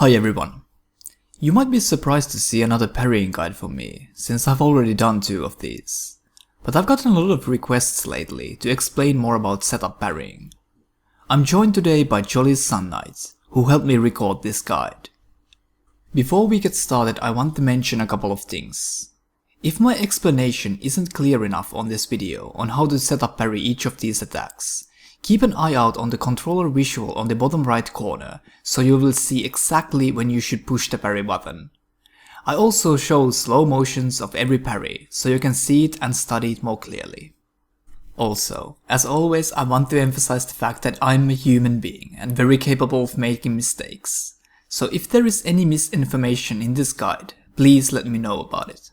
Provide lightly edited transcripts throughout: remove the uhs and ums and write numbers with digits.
Hi everyone. You might be surprised to see another parrying guide from me, since I've already done 2 of these. But I've gotten a lot of requests lately to explain more about setup parrying. I'm joined today by Jolly's Sun Knight, who helped me record this guide. Before we get started, I want to mention a couple of things. If my explanation isn't clear enough on this video on how to set up parry each of these attacks, keep an eye out on the controller visual on the bottom right corner, so you will see exactly when you should push the parry button. I also show slow motions of every parry, so you can see it and study it more clearly. Also, as always, I want to emphasize the fact that I'm a human being and very capable of making mistakes. So if there is any misinformation in this guide, please let me know about it.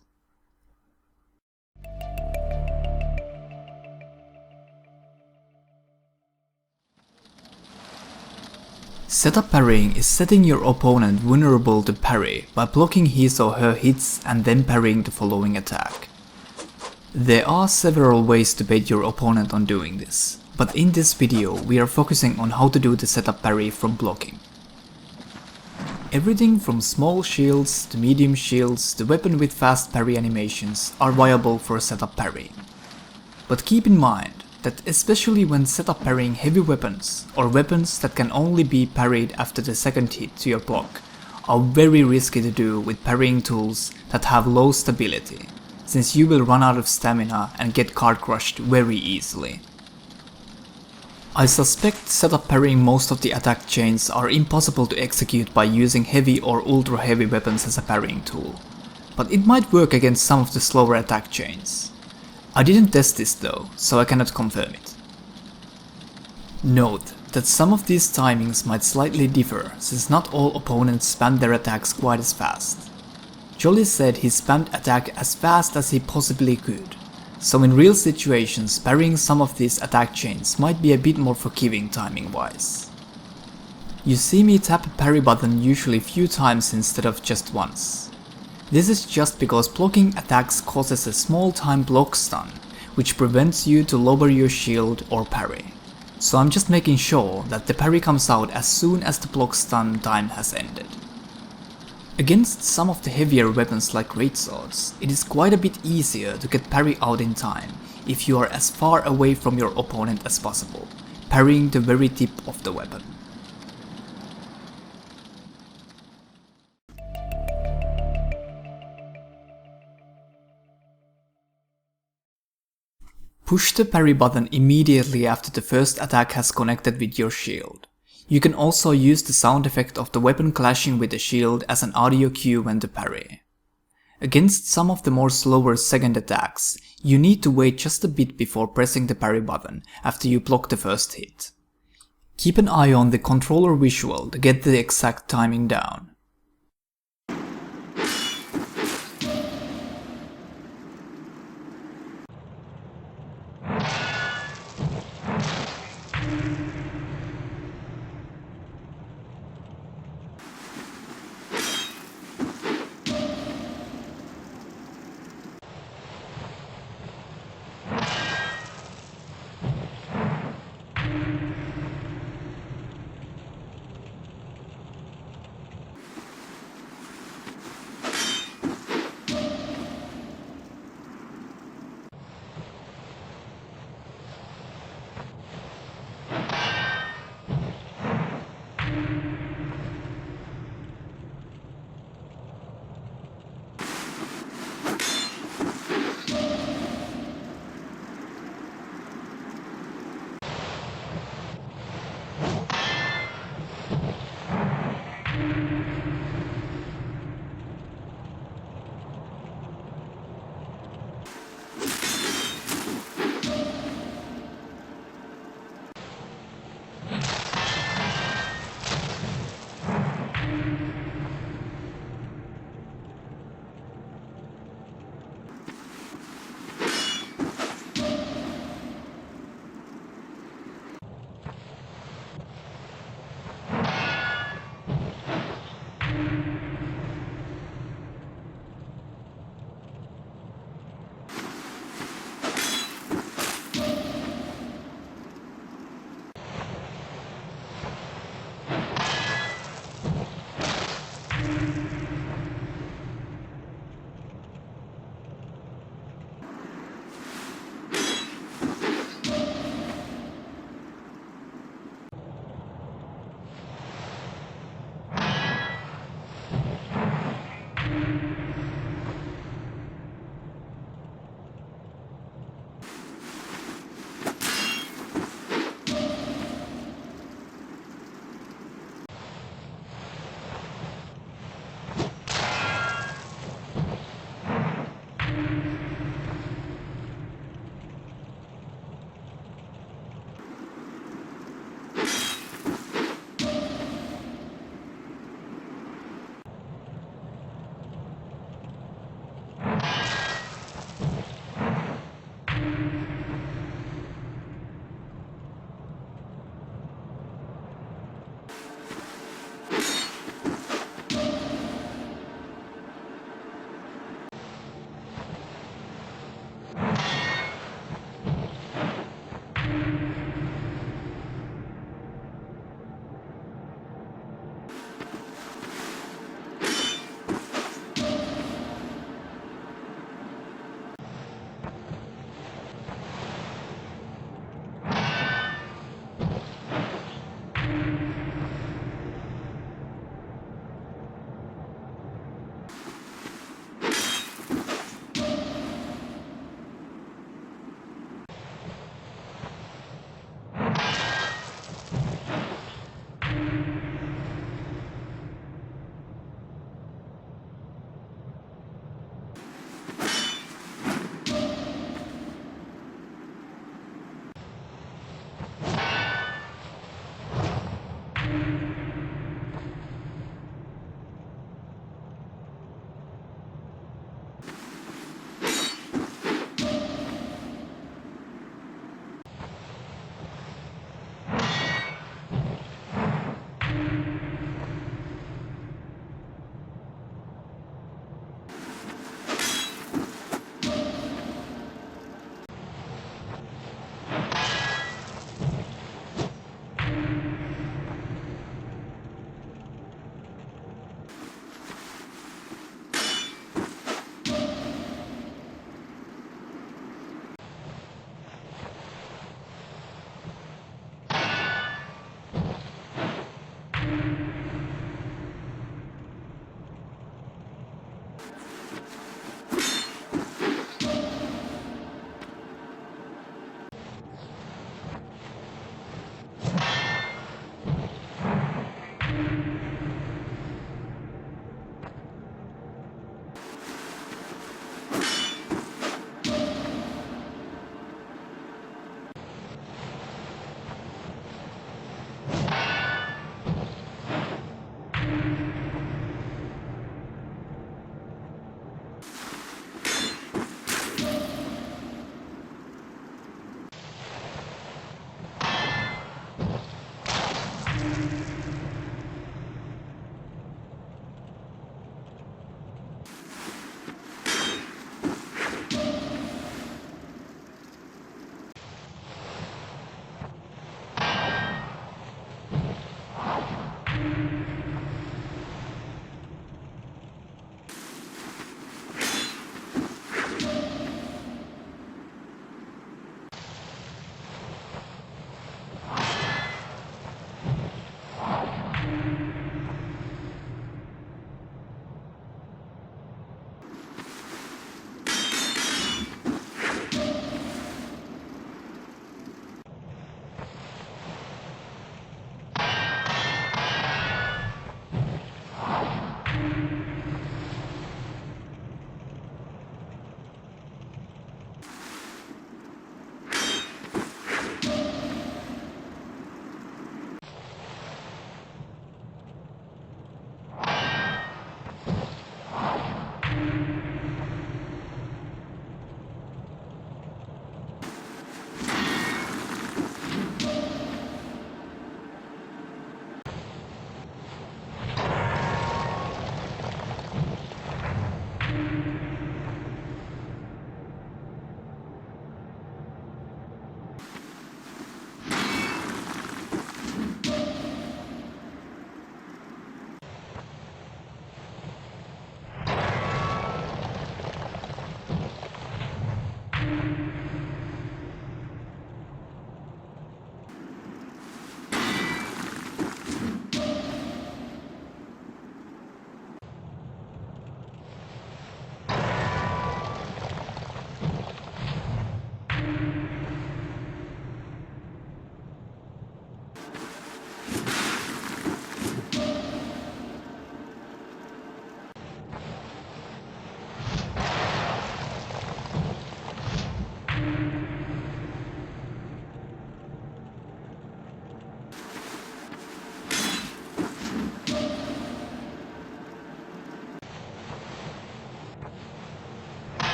Setup parrying is setting your opponent vulnerable to parry by blocking his or her hits and then parrying the following attack. There are several ways to bait your opponent on doing this, but in this video we are focusing on how to do the setup parry from blocking. Everything from small shields to medium shields to weapon with fast parry animations are viable for setup parrying. But keep in mind that especially when setup parrying heavy weapons or weapons that can only be parried after the second hit to your block are very risky to do with parrying tools that have low stability, since you will run out of stamina and get card crushed very easily. I suspect setup parrying most of the attack chains are impossible to execute by using heavy or ultra heavy weapons as a parrying tool, but it might work against some of the slower attack chains. I didn't test this though, so I cannot confirm it. Note that some of these timings might slightly differ, since not all opponents spam their attacks quite as fast. Jolly said he spammed attack as fast as he possibly could, so in real situations parrying some of these attack chains might be a bit more forgiving timing wise. You see me tap a parry button usually few times instead of just once. This is just because blocking attacks causes a small time block stun, which prevents you to lower your shield or parry. So I'm just making sure that the parry comes out as soon as the block stun time has ended. Against some of the heavier weapons like greatswords, it is quite a bit easier to get parry out in time if you are as far away from your opponent as possible, parrying the very tip of the weapon. Push the parry button immediately after the first attack has connected with your shield. You can also use the sound effect of the weapon clashing with the shield as an audio cue when to parry. Against some of the more slower second attacks, you need to wait just a bit before pressing the parry button after you block the first hit. Keep an eye on the controller visual to get the exact timing down.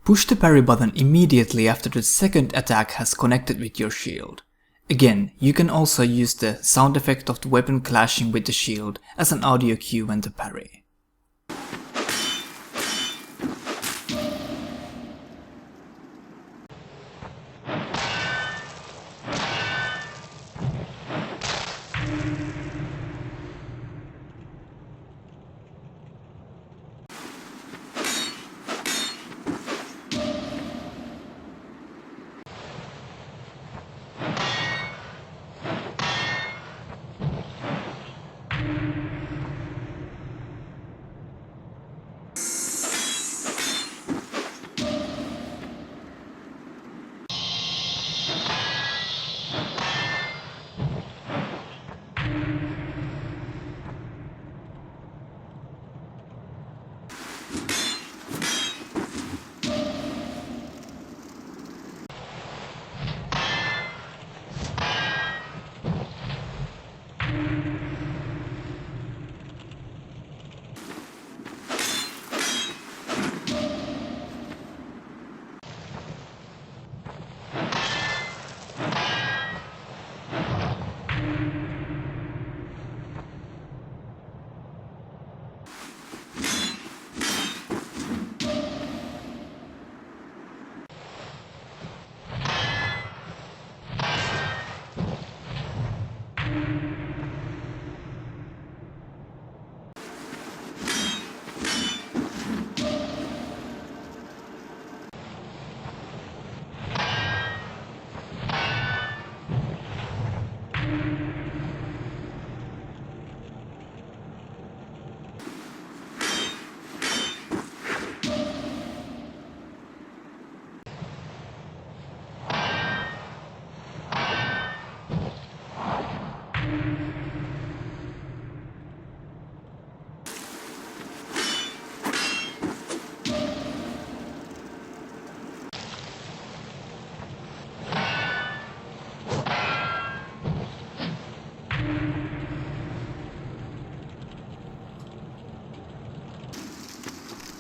Push the parry button immediately after the second attack has connected with your shield. Again, you can also use the sound effect of the weapon clashing with the shield as an audio cue when to parry.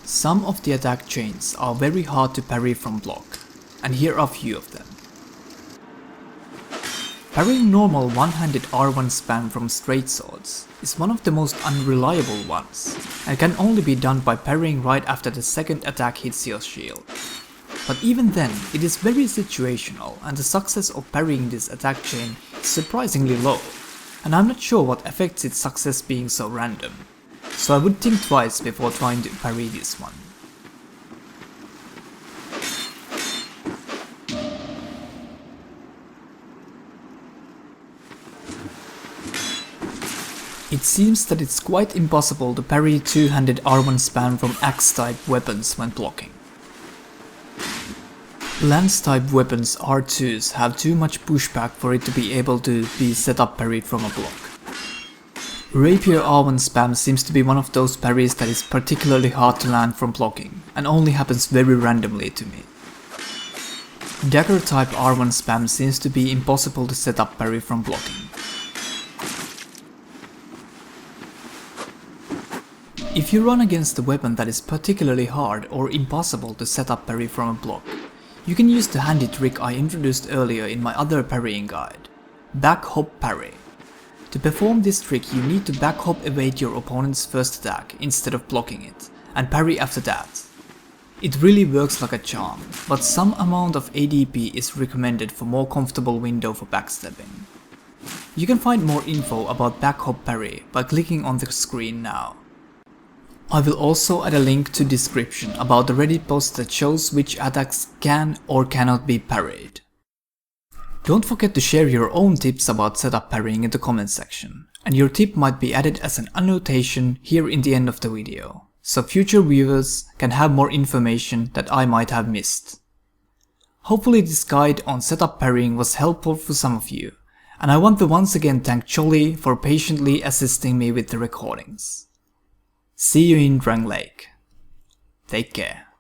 Some of the attack chains are very hard to parry from block, and here are a few of them. Parrying normal one-handed R1 spam from straight swords is one of the most unreliable ones, and can only be done by parrying right after the second attack hits your shield. But even then, it is very situational, and the success of parrying this attack chain is surprisingly low, and I'm not sure what affects its success being so random, so I would think twice before trying to parry this one. It seems that it's quite impossible to parry two-handed R1 spam from axe-type weapons when blocking. Lance-type weapons R2s have too much pushback for it to be able to be set up parried from a block. Rapier R1 spam seems to be one of those parries that is particularly hard to land from blocking, and only happens very randomly to me. Dagger type R1 spam seems to be impossible to set up parry from blocking. If you run against a weapon that is particularly hard or impossible to set up parry from a block, you can use the handy trick I introduced earlier in my other parrying guide, back hop parry. To perform this trick you need to back hop evade your opponent's first attack instead of blocking it, and parry after that. It really works like a charm, but some amount of ADP is recommended for more comfortable window for backstabbing. You can find more info about back hop parry by clicking on the screen now. I will also add a link to description about the Reddit post that shows which attacks can or cannot be parried. Don't forget to share your own tips about setup parrying in the comment section, and your tip might be added as an annotation here in the end of the video, so future viewers can have more information that I might have missed. Hopefully this guide on setup parrying was helpful for some of you, and I want to once again thank Jolly for patiently assisting me with the recordings. See you in Drang Lake. Take care.